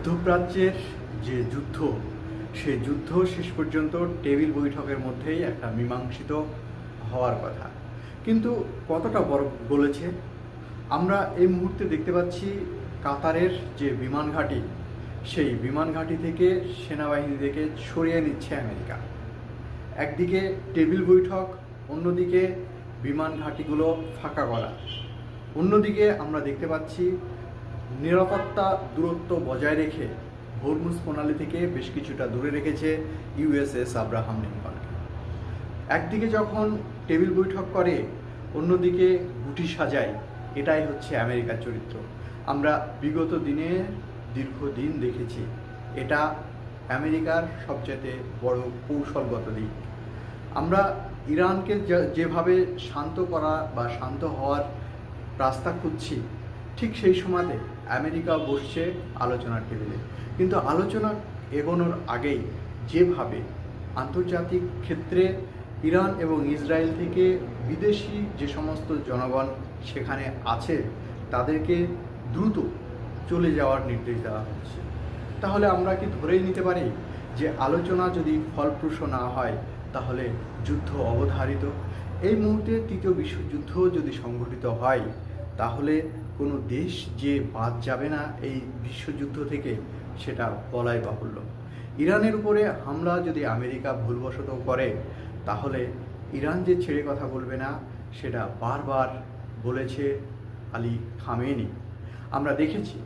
মধ্যপ্রাচ্যের যে যুদ্ধ, সেই যুদ্ধ শেষ পর্যন্ত টেবিল বৈঠকের মধ্যেই একটা মীমাংসিত হওয়ার কথা। কিন্তু কতটা বড় বলেছে? আমরা এই মুহূর্তে দেখতে পাচ্ছি কাতারের যে বিমান ঘাঁটি, সেই বিমান ঘাঁটি থেকে সেনাবাহিনী থেকে সরিয়ে নিচ্ছে আমেরিকা। একদিকে টেবিল বৈঠক, অন্যদিকে বিমান ঘাঁটিগুলো ফাঁকা করা। অন্যদিকে আমরা দেখতে পাচ্ছি নিরাপত্তা দূরত্ব বজায় রেখে হরমুজ প্রণালী থেকে বেশ কিছুটা দূরে রেখেছে ইউএসএস আব্রাহাম লিঙ্কনকে। একদিকে যখন টেবিল বৈঠক করে, অন্যদিকে গুটি সাজায়, এটাই হচ্ছে আমেরিকার চরিত্র। আমরা বিগত দিনে দীর্ঘদিন দেখেছি, এটা আমেরিকার সবচেয়ে বড় কৌশলগত দিক। আমরা ইরানকে যেভাবে শান্ত করা বা শান্ত হওয়ার রাস্তা খুঁজছি, ঠিক সেই সময়তে আমেরিকা বসছে আলোচনার টেবিলে। কিন্তু আলোচনা এগোনোর আগেই যেভাবে আন্তর্জাতিক ক্ষেত্রে ইরান এবং ইসরায়েল থেকে বিদেশি যে সমস্ত জনগণ সেখানে আছে, তাদেরকে দ্রুত চলে যাওয়ার নির্দেশ দেওয়া হচ্ছে, তাহলে আমরা কি ধরেই নিতে পারি যে আলোচনা যদি ফলপ্রসূ না হয় তাহলে যুদ্ধ অবধারিত? এই মুহূর্তে তৃতীয় বিশ্বযুদ্ধ যদি সংঘটিত হয়, তাহলে কোনো দেশ যে বাদ যাবে না এই বিশ্বযুদ্ধ থেকে, সেটা বলাই বাহুল্য। ইরানের উপরে হামলা যদি আমেরিকা ভুলবশত করে, তাহলে ইরান যে ছেড়ে কথা বলবে না, সেটা বারবার বলেছে আলী খামেনি। আমরা দেখেছি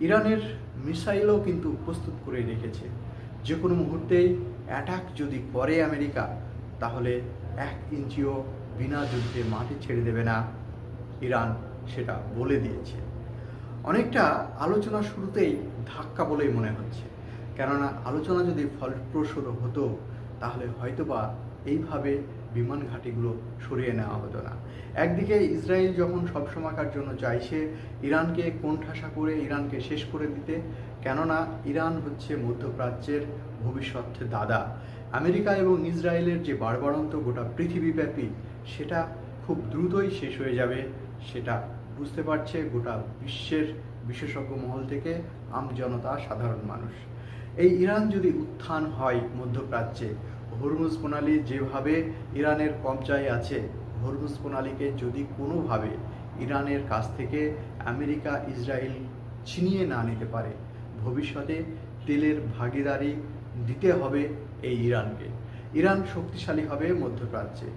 ইরানের মিসাইলও কিন্তু প্রস্তুত করে রেখেছে। যে কোনো মুহূর্তেই অ্যাটাক যদি করে আমেরিকা, তাহলে 1 ইঞ্চিও বিনা যুদ্ধে মাটি ছেড়ে দেবে না ইরান, সেটা বলে দিয়েছে। অনেকটা আলোচনা শুরুতেই ধাক্কা বলেই মনে হচ্ছে, কেননা আলোচনা যদি ফলপ্রসূ হতো, তাহলে হয়তোবা এইভাবে বিমান ঘাঁটিগুলো সরিয়ে নেওয়া হতো না। একদিকে ইসরায়েল যখন সবসময়কার জন্য চাইছে ইরানকে কোণঠাসা করে ইরানকে শেষ করে দিতে, কেননা ইরান হচ্ছে মধ্যপ্রাচ্যের ভবিষ্যৎ দাদা। আমেরিকা এবং ইসরায়েলের যে বাড়বাড়ন্ত গোটা পৃথিবীব্যাপী, সেটা খুব দ্রুতই শেষ হয়ে যাবে, সেটা বুঝতে পারছে গোটা বিশ্বের বিশেষজ্ঞ মহল থেকে আমজনতা, সাধারণ মানুষ। এই ইরান যদি উত্থান হয় মধ্যপ্রাচ্যে, হরমুজ প্রণালী যেভাবে ইরানের কবজায় আছে, হরমুজ প্রণালীকে যদি কোনোভাবে ইরানের কাছ থেকে আমেরিকা ইসরায়েল ছিনিয়ে না নিতে পারে, ভবিষ্যতে তেলের ভাগিদারি দিতে হবে এই ইরানকে। ইরান শক্তিশালী হবে মধ্যপ্রাচ্যে,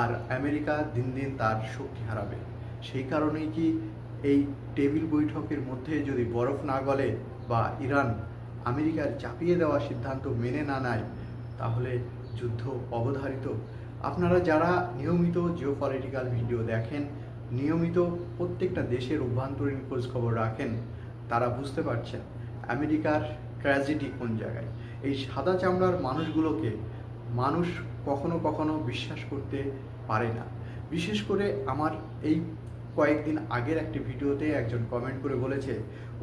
আর আমেরিকা দিন দিন তার শক্তি হারাবে। সেই কারণেই কি এই টেবিল বৈঠকের মধ্যে যদি বরফ না গলে বা ইরান আমেরিকার চাপিয়ে দেওয়া সিদ্ধান্ত মেনে না নেয়, তাহলে যুদ্ধ অবধারিত। আপনারা যারা নিয়মিত জিওপলিটিক্যাল ভিডিও দেখেন, নিয়মিত প্রত্যেকটা দেশের অভ্যন্তরীণ খোঁজখবর রাখেন, তারা বুঝতে পারছেন আমেরিকার ট্র্যাজেডি কোন জায়গায়। এই সাদা চামড়ার মানুষগুলোকে মানুষ কখনো কখনো বিশ্বাস করতে পারে না। বিশেষ করে আমার এই কয়েকদিন আগের একটি ভিডিওতে একজন কমেন্ট করে বলেছে,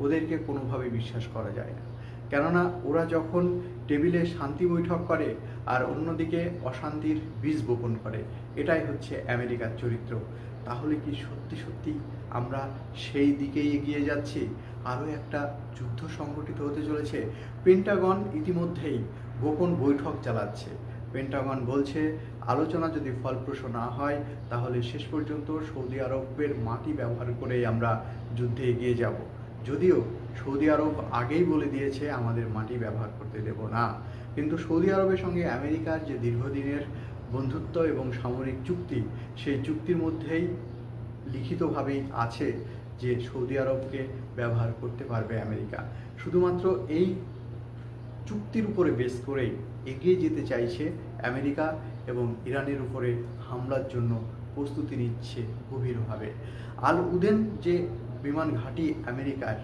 ওদেরকে কোনোভাবে বিশ্বাস করা যায় না, কেননা ওরা যখন টেবিলে শান্তি বৈঠক করে আর অন্যদিকে অশান্তির বীজ বপন করে। এটাই হচ্ছে আমেরিকার চরিত্র। তাহলে কি সত্যি সত্যি আমরা সেই দিকেই এগিয়ে যাচ্ছি? আরও একটা যুদ্ধ সংঘটিত হতে চলেছে। পেন্টাগন ইতিমধ্যেই গোপন বৈঠক চালাচ্ছে। পেন্টাগন বলছে আলোচনা যদি ফলপ্রসূ না হয়, তাহলে শেষ পর্যন্ত সৌদি আরবের মাটি ব্যবহার করেই আমরা যুদ্ধে এগিয়ে যাব। যদিও সৌদি আরব আগেই বলে দিয়েছে আমাদের মাটি ব্যবহার করতে দেব না, কিন্তু সৌদি আরবের সঙ্গে আমেরিকার যে দীর্ঘদিনের বন্ধুত্ব এবং সামরিক চুক্তি, সেই চুক্তির মধ্যেই লিখিতভাবেই আছে যে সৌদি আরবকে ব্যবহার করতে পারবে আমেরিকা। শুধুমাত্র এই চুক্তির উপরে বেস করেই এগিয়ে যেতে চাইছে আমেরিকা এবং ইরানের উপরে হামলার জন্য প্রস্তুতি নিচ্ছে গভীরভাবে। আল উদেন যে বিমান ঘাঁটি আমেরিকার,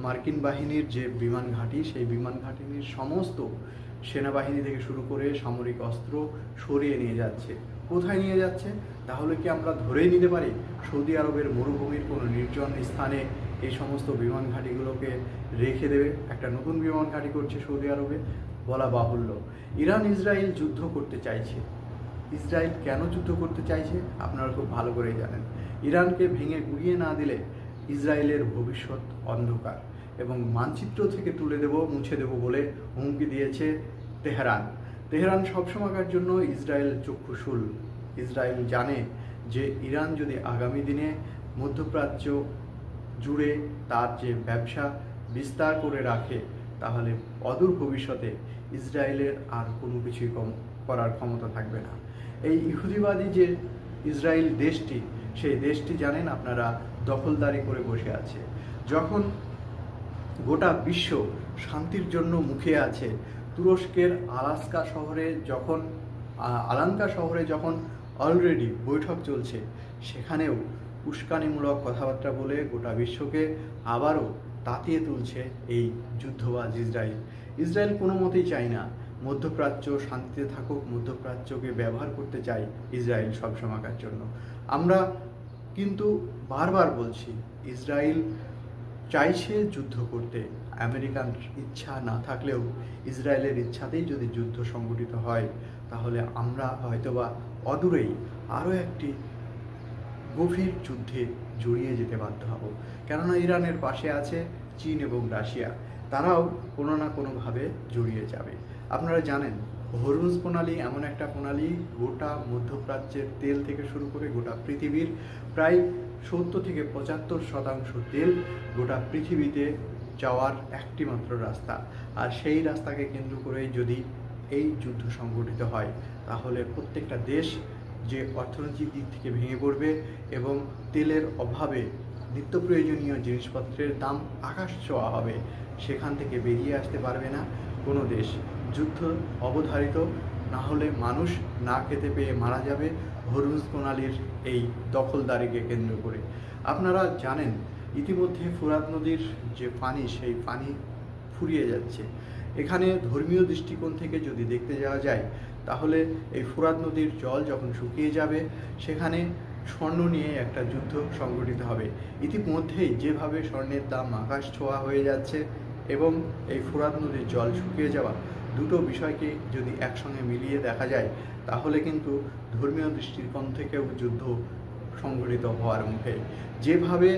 মার্কিন বাহিনীর যে বিমান ঘাঁটি, সেই বিমান ঘাঁটির সমস্ত সেনাবাহিনী থেকে শুরু করে সামরিক অস্ত্র সরিয়ে নিয়ে যাচ্ছে। কোথায় নিয়ে যাচ্ছে? তাহলে কি আমরা ধরেই নিতে পারি সৌদি আরবের মরুভূমির কোনো নির্জন স্থানে এই সমস্ত বিমান ঘাঁটিগুলোকে রেখে দেবে? একটা নতুন বিমান ঘাঁটি করছে সৌদি আরবে? বলা বাহুল্য। ইরান ইসরায়েল যুদ্ধ করতে চাইছে। ইসরায়েল কেন যুদ্ধ করতে চাইছে আপনারা খুব ভালো করেই জানেন। ইরানকে ভেঙে গুড়িয়ে না দিলে ইসরায়েলের ভবিষ্যৎ অন্ধকার। এবং মানচিত্র থেকে তুলে দেব, মুছে দেব বলে হুমকি দিয়েছে তেহরান। তেহরান সবসময়কার জন্য ইসরায়েল চক্ষুশূল। ইসরায়েল জানে যে ইরান যদি আগামী দিনে মধ্যপ্রাচ্য জুড়ে তার যে ব্যবসা বিস্তার করে রাখে, তাহলে অদূর ভবিষ্যতে ইসরায়েলের আর কোনো কিছুই করার ক্ষমতা থাকবে না। এই ইহুদিবাদী যে ইসরায়েল দেশটি, সেই দেশটি জানেন আপনারা দখলদারি করে বসে আছে। যখন গোটা বিশ্ব শান্তির জন্য মুখে আছে, তুরস্কের আলাস্কা শহরে যখন অলরেডি বৈঠক চলছে, সেখানেও উস্কানিমূলক কথাবার্তা বলে গোটা বিশ্বকে আবারও তাতিয়ে তুলছে এই যুদ্ধবাজ ইসরায়েল। ইসরায়েল কোনো মতেই চায় না মধ্যপ্রাচ্য শান্তিতে থাকুক, মধ্যপ্রাচ্যকে ব্যবহার করতে চায় ইসরায়েল সবসময়কার জন্য। আমরা কিন্তু বারবার বলছি, ইসরায়েল চাইছে যুদ্ধ করতে, আমেরিকান ইচ্ছা না থাকলেও ইসরায়েলের ইচ্ছাতেই যদি যুদ্ধ সংগঠিত হয়, তাহলে আমরা হয়তোবা অদূরেই আরও একটি গভীর যুদ্ধে জড়িয়ে যেতে বাধ্য হব। কেননা ইরানের পাশে আছে চীন এবং রাশিয়া, তারাও কোনো না কোনোভাবে জড়িয়ে যাবে। আপনারা জানেন হরমুজ প্রণালী এমন একটা প্রণালী, গোটা মধ্যপ্রাচ্যের তেল থেকে শুরু করে গোটা পৃথিবীর প্রায় 70 থেকে 75% তেল গোটা পৃথিবীতে যাওয়ার একটি মাত্র রাস্তা। আর সেই রাস্তাকে কেন্দ্র করেই যদি এই যুদ্ধ সংগঠিত হয়, তাহলে প্রত্যেকটা দেশ যে অর্থনৈতিক দিক থেকে ভেঙে পড়বে এবং তেলের অভাবে নিত্য প্রয়োজনীয় জিনিসপত্রের দাম আকাশ ছোঁয়া হবে, সেখান থেকে বেরিয়ে আসতে পারবে না কোনো দেশ। যুদ্ধ অবধারিত, না হলে মানুষ না খেতে পেয়ে মারা যাবে হরমুজ প্রণালীর এই দখলদারিকে কেন্দ্র করে। আপনারা জানেন ইতিমধ্যে ফোরাত নদীর যে পানি, সেই পানি ফুরিয়ে যাচ্ছে। এখানে ধর্মীয় দৃষ্টিকোণ থেকে যদি দেখতে যাওয়া যায়, তাহলে এই ফোরাত নদীর জল যখন শুকিয়ে যাবে, সেখানে স্বর্ণ নিয়ে একটা যুদ্ধ সংগঠিত হবে। ইতিমধ্যেই যেভাবে স্বর্ণের দাম আকাশ ছোঁয়া হয়ে যাচ্ছে এবং এই ফোরাত নদীর জল শুকিয়ে যাওয়া, দুটো বিষয়কে যদি একসঙ্গে মিলিয়ে দেখা যায়, তাহলে কিন্তু ধর্মীয় দৃষ্টিকোণ থেকেও যুদ্ধ সংঘটিত হওয়ার মুখে। যেভাবে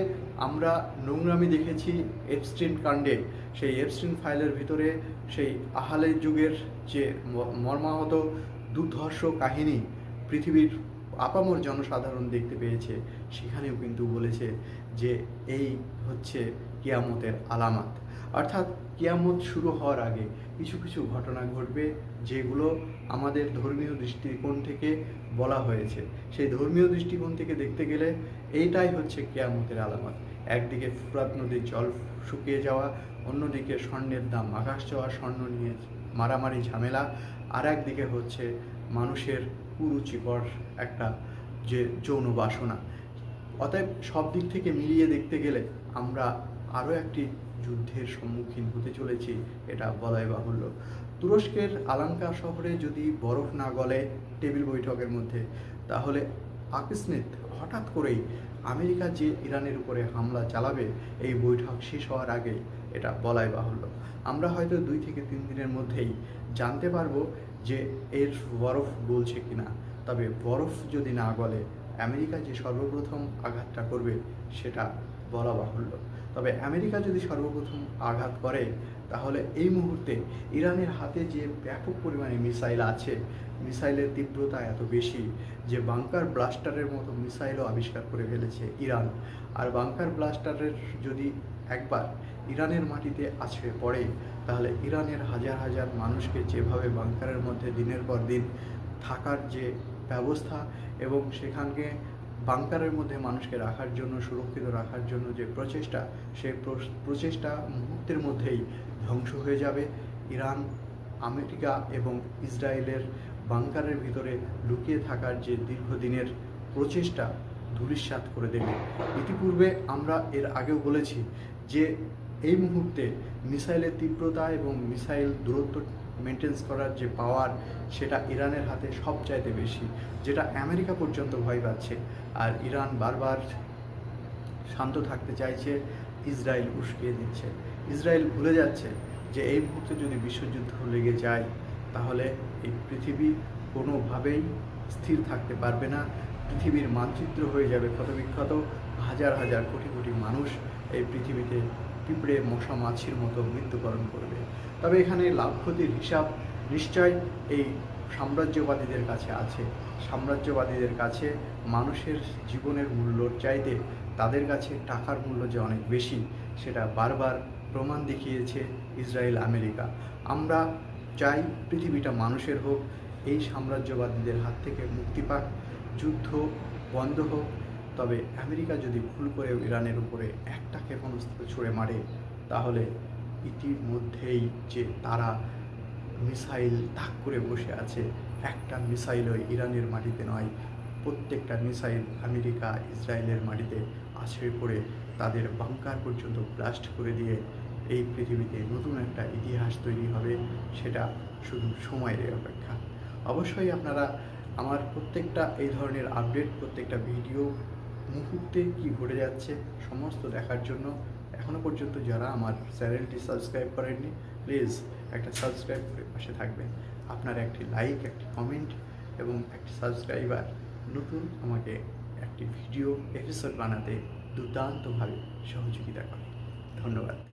আমরা নোংরামি দেখেছি এপস্টিন কাণ্ডে, সেই এপস্টিন ফাইলের ভিতরে সেই আহালের যুগের যে মর্মাহত দুর্ধর্ষ কাহিনী পৃথিবীর আপামর জনসাধারণ দেখতে পেয়েছে, সেখানেও কিন্তু বলেছে যে এই হচ্ছে কিয়ামতের আলামত। অর্থাৎ কিয়ামত শুরু হওয়ার আগে কিছু কিছু ঘটনা ঘটবে, যেগুলো আমাদের ধর্মীয় দৃষ্টিকোণ থেকে বলা হয়েছে। সেই ধর্মীয় দৃষ্টিকোণ থেকে দেখতে গেলে এইটাই হচ্ছে কিয়ামতের আলামত। একদিকে ফোরাত নদীর জল শুকিয়ে যাওয়া, অন্যদিকে স্বর্ণের দাম আকাশ ছোঁয়া, স্বর্ণ নিয়ে মারামারি ঝামেলা, আর একদিকে হচ্ছে মানুষের কুরুচিকর একটা যে যৌন বাসনা। অতএব সব দিক থেকে মিলিয়ে দেখতে গেলে আমরা আরও একটি যুদ্ধের সম্মুখীন হতে চলেছি, এটা বলাই বাহুল্য। তুরস্কের আলাঙ্কা শহরে যদি বরফ না গলে টেবিল বৈঠকের মধ্যে, তাহলে আকস্মিক হঠাৎ করেই আমেরিকা যে ইরানের উপরে হামলা চালাবে এই বৈঠক শেষ হওয়ার আগেই, এটা বলাই বাহুল্য। আমরা হয়তো 2 থেকে 3 দিনের মধ্যেই জানতে পারবো যে এর বরফ গলছে কিনা। তবে বরফ যদি না গলে আমেরিকা যে সর্বপ্রথম আঘাতটা করবে, সেটা বলা বাহুল্য। তবে আমেরিকা যদি সর্বপ্রথম আঘাত করে, তাহলে এই মুহূর্তে ইরানের হাতে যে ব্যাপক পরিমাণে মিসাইল আছে, মিসাইলের তীব্রতা এত বেশি যে বাংকার ব্লাস্টারের মতো মিসাইলও আবিষ্কার করে ফেলেছে ইরান। আর বাংকার ব্লাস্টারের যদি একবার ইরানের মাটিতে আছড়ে পড়ে, তাহলে ইরানের হাজার হাজার মানুষকে যেভাবে বাংকারের মধ্যে দিনের পর দিন থাকার যে ব্যবস্থা এবং সেখানকে বাংকারের মধ্যে মানুষকে রাখার জন্য, সুরক্ষিত রাখার জন্য যে প্রচেষ্টা, সেই প্রচেষ্টা মুহূর্তের মধ্যেই ধ্বংস হয়ে যাবে। ইরান, আমেরিকা এবং ইসরায়েলের বাংকারের ভিতরে লুকিয়ে থাকার যে দীর্ঘদিনের প্রচেষ্টা ধূলিসাৎ করে দেবে। ইতিপূর্বে আমরা এর আগেও বলেছি যে এই মুহূর্তে মিসাইলের তীব্রতা এবং মিসাইল দূরত্ব মেনটেন্স করার যে পাওয়ার, সেটা ইরানের হাতে সবচাইতে বেশি, যেটা আমেরিকা পর্যন্ত ভয় পাচ্ছে। আর ইরান বারবার শান্ত থাকতে চাইছে, ইসরায়েল উস্কিয়ে দিচ্ছে। ইসরায়েল ভুলে যাচ্ছে যে এই মুহূর্তে যদি বিশ্বযুদ্ধ লেগে যায়, তাহলে এই পৃথিবী কোনোভাবেই স্থির থাকতে পারবে না। পৃথিবীর মানচিত্র হয়ে যাবে ক্ষতবিক্ষত, হাজার হাজার কোটি কোটি মানুষ এই পৃথিবীতে পিঁপড়ে মশা মাছির মতো মৃত্যুবরণ করবে। তবে এখানে লাভ ক্ষতির হিসাব নিশ্চয় এই সাম্রাজ্যবাদীদের কাছে আছে। সাম্রাজ্যবাদীদের কাছে মানুষের জীবনের মূল্যর চাইতে তাদের কাছে টাকার মূল্য যে অনেক বেশি, সেটা বারবার প্রমাণ দেখিয়েছে ইসরায়েল আমেরিকা। আমরা চাই পৃথিবীটা মানুষের হোক, এই সাম্রাজ্যবাদীদের হাত থেকে মুক্তি পাক, যুদ্ধ বন্ধ হোক। তবে আমেরিকা যদি ভুল করে ইরানের উপরে একটা ক্ষেপণাস্ত্র ছুঁড়ে মারে, তাহলে ইতিমধ্যেই যে তারা মিসাইল তাক করে বসে আছে, একটা মিসাইলও ইরানের মাটিতে নয়, প্রত্যেকটা মিসাইল আমেরিকা ইসরায়েলের মাটিতে আছড়ে পড়ে তাদের বাংকার পর্যন্ত ব্লাস্ট করে দিয়ে এই পৃথিবীতে নতুন একটা ইতিহাস তৈরি হবে। সেটা শুধু সময়ের অপেক্ষা। অবশ্যই আপনারা আমার প্রত্যেকটা এই ধরনের আপডেট, প্রত্যেকটা ভিডিও মুহূর্তে কি ঘটে যাচ্ছে সমস্ত দেখার জন্য এখনও পর্যন্ত যারা আমার চ্যানেলটি সাবস্ক্রাইব করেননি, প্লিজ একটা সাবস্ক্রাইব করে পাশে থাকবেন। আপনার একটি লাইক, একটি কমেন্ট এবং একটি সাবস্ক্রাইবার নতুন আমাকে একটি ভিডিও এপিসোড বানাতে দুর্দান্তভাবে সহযোগিতা করে। ধন্যবাদ।